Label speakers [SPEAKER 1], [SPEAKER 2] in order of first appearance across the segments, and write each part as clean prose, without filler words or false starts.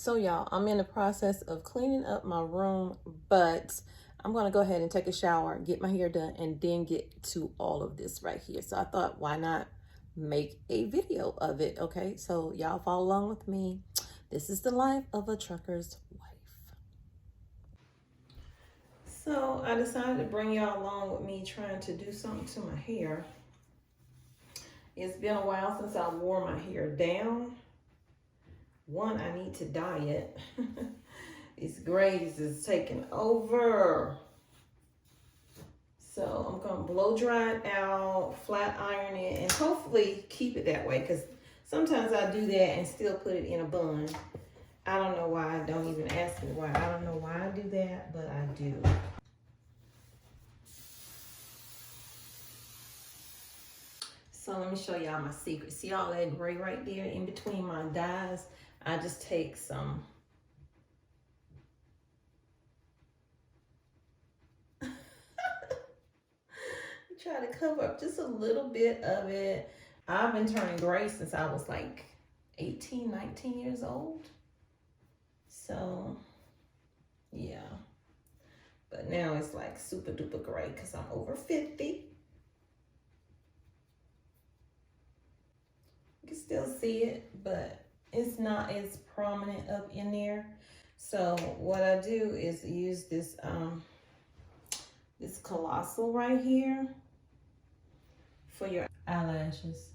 [SPEAKER 1] So y'all, I'm in the process of cleaning up my room, but I'm gonna go ahead and take a shower, get my hair done, and then get to all of this right here. So I thought, why not make a video of it? Okay, so y'all follow along with me. This is the life of a trucker's wife. So I decided to bring y'all along with me trying to do something to my hair. It's been a while since I wore my hair down. One, I need to dye it. These grays is taking over. So I'm gonna blow dry it out, flat iron it, and hopefully keep it that way, because sometimes I do that and still put it in a bun. I don't know why. Don't even ask me why. I don't know why I do that, but I do. So let me show y'all my secret. See all that gray right there in between my dyes? I just take some try to cover up just a little bit of it. I've been turning gray since I was like 18, 19 years old. So yeah, but now it's like super duper gray because I'm over 50. You can still see it, but it's not as prominent up in there. So what I do is use this this colossal right here for your eyelashes.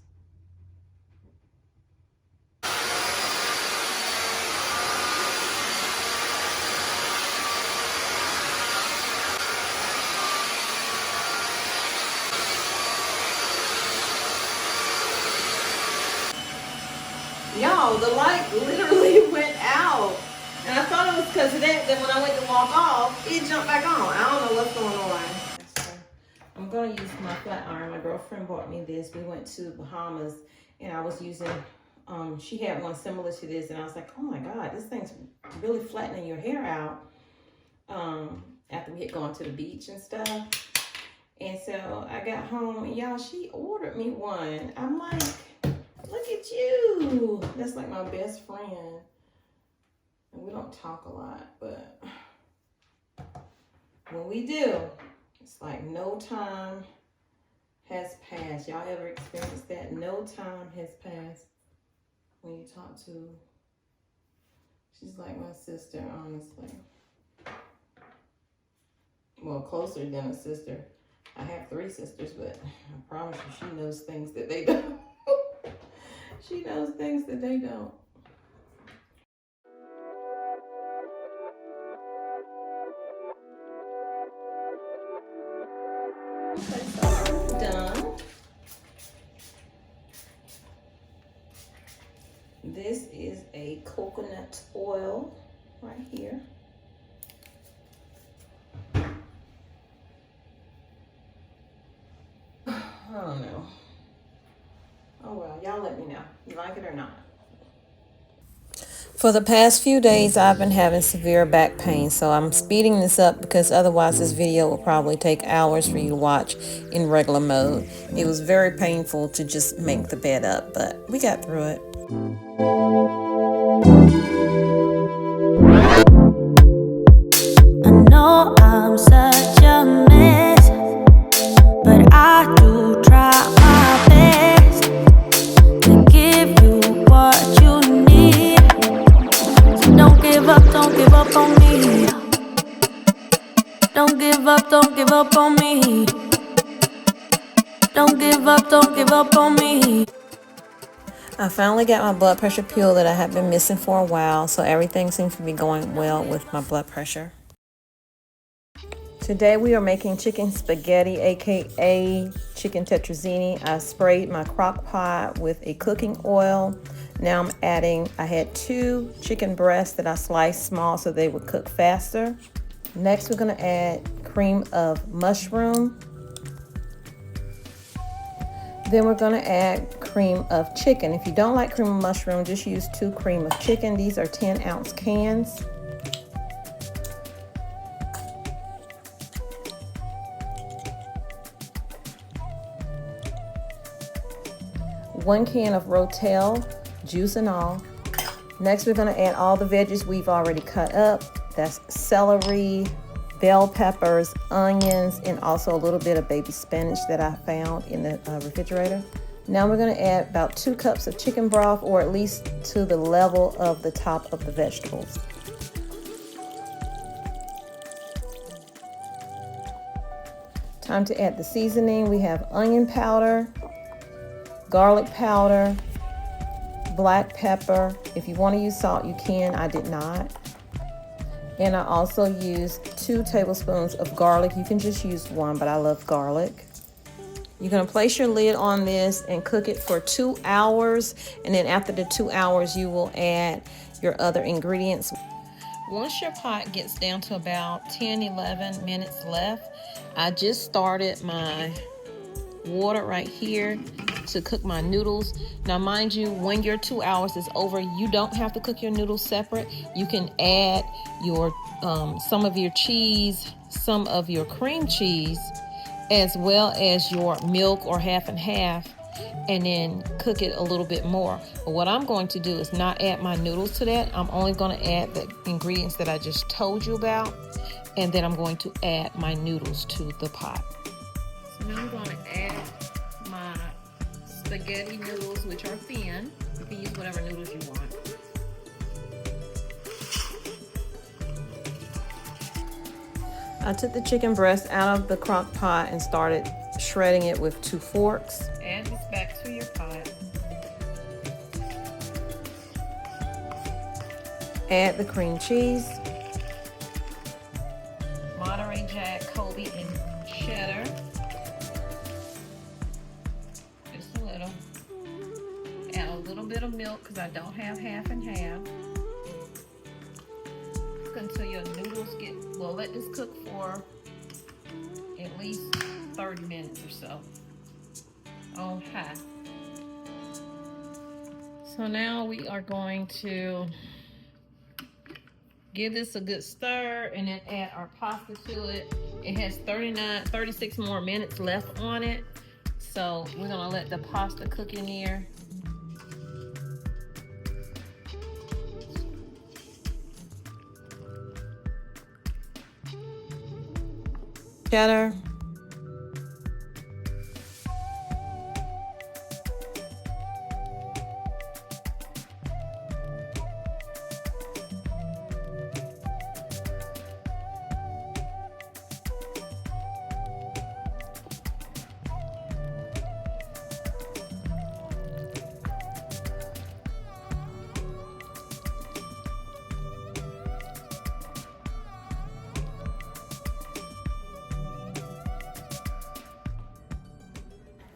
[SPEAKER 1] Y'all, the light literally went out. And I thought it was because of that. Then when I went to walk off, it jumped back on. I don't know what's going on. I'm going to use my flat iron. My girlfriend bought me this. We went to Bahamas and I was using, she had one similar to this. And I was like, oh my God, this thing's really flattening your hair out. After we had gone to the beach and stuff. And so I got home and y'all, she ordered me one. I'm like, look at you. That's like my best friend. And we don't talk a lot, but when we do, it's like no time has passed. Y'all ever experienced that? No time has passed when you talk to, she's like my sister, honestly. Well, closer than a sister. I have 3 sisters, but I promise you she knows things that they don't. She knows things that they don't. Okay, so I'm done. This is a coconut oil right here. I don't know. Oh well, y'all let me know. You like it or not? For the past few days, I've been having severe back pain, so I'm speeding this up because otherwise this video will probably take hours for you to watch in regular mode. It was very painful to just make the bed up, but we got through it. I know I'm such a mess, but I do try my best to give you what you need. So don't give up on me. Don't give up on me. Don't give up on me. I finally got my blood pressure pill that I have been missing for a while, so everything seems to be going well with my blood pressure. Today we are making chicken spaghetti, aka chicken tetrazzini. I sprayed my crock pot with a cooking oil. Now I'm adding, I had 2 chicken breasts that I sliced small so they would cook faster. Next we're gonna add cream of mushroom. Then we're gonna add cream of chicken. If you don't like cream of mushroom, just use 2 cream of chicken. These are 10-ounce cans. One can of Rotel, juice and all. Next, we're gonna add all the veggies we've already cut up. That's celery, bell peppers, onions, and also a little bit of baby spinach that I found in the refrigerator. Now we're gonna add about 2 cups of chicken broth, or at least to the level of the top of the vegetables. Time to add the seasoning. We have onion powder, garlic powder, black pepper. If you want to use salt, you can. I did not. And I also used 2 tablespoons of garlic. You can just use 1, but I love garlic. You're going to place your lid on this and cook it for 2 hours. And then after the 2 hours, you will add your other ingredients. Once your pot gets down to about 10-11 minutes left, I just started my water right here to cook my noodles. Now mind you, when your 2 hours is over, you don't have to cook your noodles separate. You can add your some of your cheese, some of your cream cheese, as well as your milk or half and half, and then cook it a little bit more. But what I'm going to do is not add my noodles to that. I'm only going to add the ingredients that I just told you about, and then I'm going to add my noodles to the pot. So now I'm going to add my spaghetti noodles, which are thin. You can use whatever noodles you want. I took the chicken breast out of the crock pot and started shredding it with 2 forks. Add this back to your pot. Add the cream cheese, Monterey Jack, Kobe, and cheddar. Just a little. Add a little bit of milk because I don't have half and half. Cook until your noodles get, well, let this cook for at least 30 minutes or so on high. So now we are going to give this a good stir and then add our pasta to it. It has 36 more minutes left on it. So we're gonna let the pasta cook in here. Cheddar.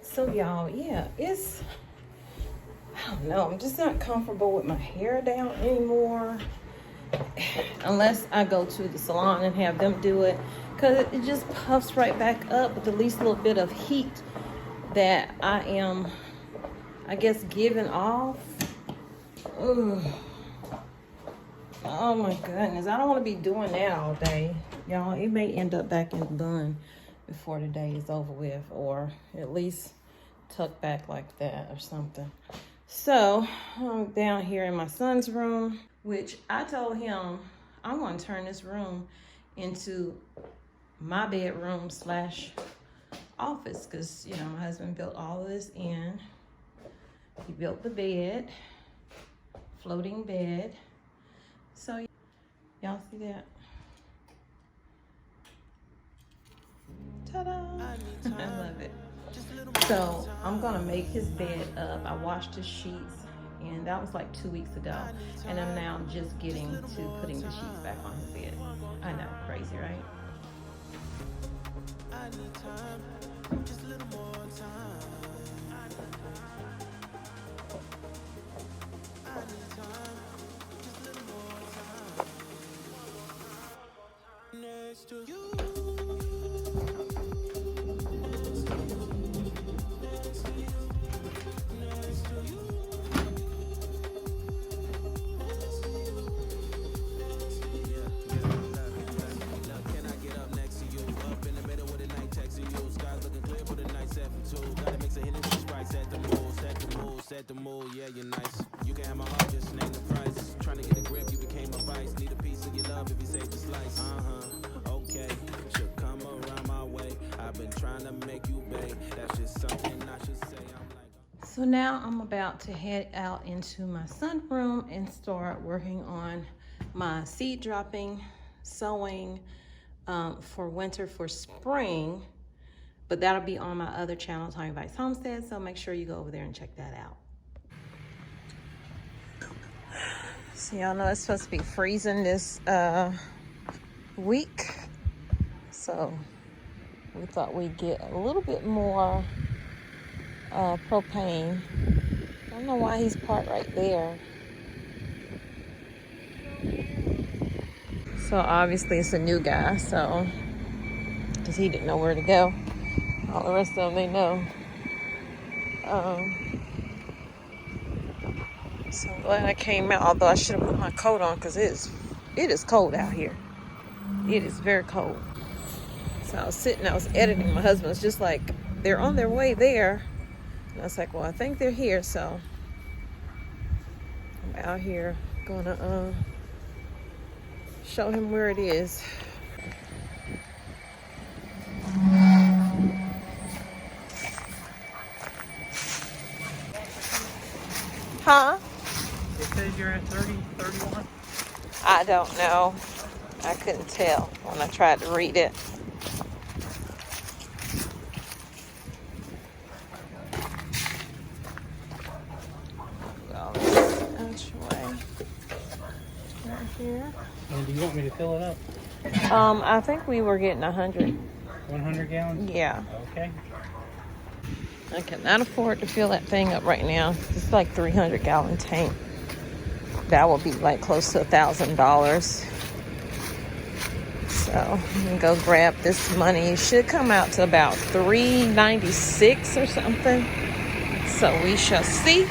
[SPEAKER 1] So y'all, yeah, it's, I don't know, I'm just not comfortable with my hair down anymore, unless I go to the salon and have them do it, because it just puffs right back up with the least little bit of heat that I am, I guess, giving off. Ugh. Oh my goodness, I don't want to be doing that all day. Y'all, it may end up back in the bun before the day is over with, or at least tuck back like that or something. So I'm down here in my son's room, which I told him I want to turn this room into my bedroom / office, because, you know, my husband built all of this in. He built the bed, floating bed. So y'all see that? Ta-da! I love it. So I'm gonna make his bed up. I washed his sheets, and that was like 2 weeks ago. And I'm now just getting to putting the sheets back on his bed. I know, crazy, right? I need time, just a little more time. I need time, just a little more time. Next to you.
[SPEAKER 2] Set the mood, yeah, you're nice. You can have my heart, just name the price.
[SPEAKER 1] So now I'm about to head out into my sunroom and start working on my seed dropping, sowing for winter, for spring. But that'll be on my other channel, Tanya Bites Homestead, so make sure you go over there and check that out. So y'all know it's supposed to be freezing this week. So we thought we'd get a little bit more propane. I don't know why he's parked right there. So obviously it's a new guy, so because he didn't know where to go. All the rest of them, they know. So I'm glad I came out, although I should have put my coat on because it is cold out here. It is very cold. So I was sitting, I was editing. My husband was just like, they're on their way there. And I was like, well, I think they're here. So I'm out here gonna show him where it is. Huh?
[SPEAKER 2] It says you're at 30, 31.
[SPEAKER 1] I don't know. I couldn't tell when I tried to read it. Well, that's way right here.
[SPEAKER 2] And do you want me to fill it up?
[SPEAKER 1] I think we were getting 100.
[SPEAKER 2] 100 gallons?
[SPEAKER 1] Yeah.
[SPEAKER 2] Okay.
[SPEAKER 1] I cannot afford to fill that thing up right now. It's like 300-gallon tank. That will be like close to $1,000. So I'm gonna go grab this money. It should come out to about $396 or something. So we shall see.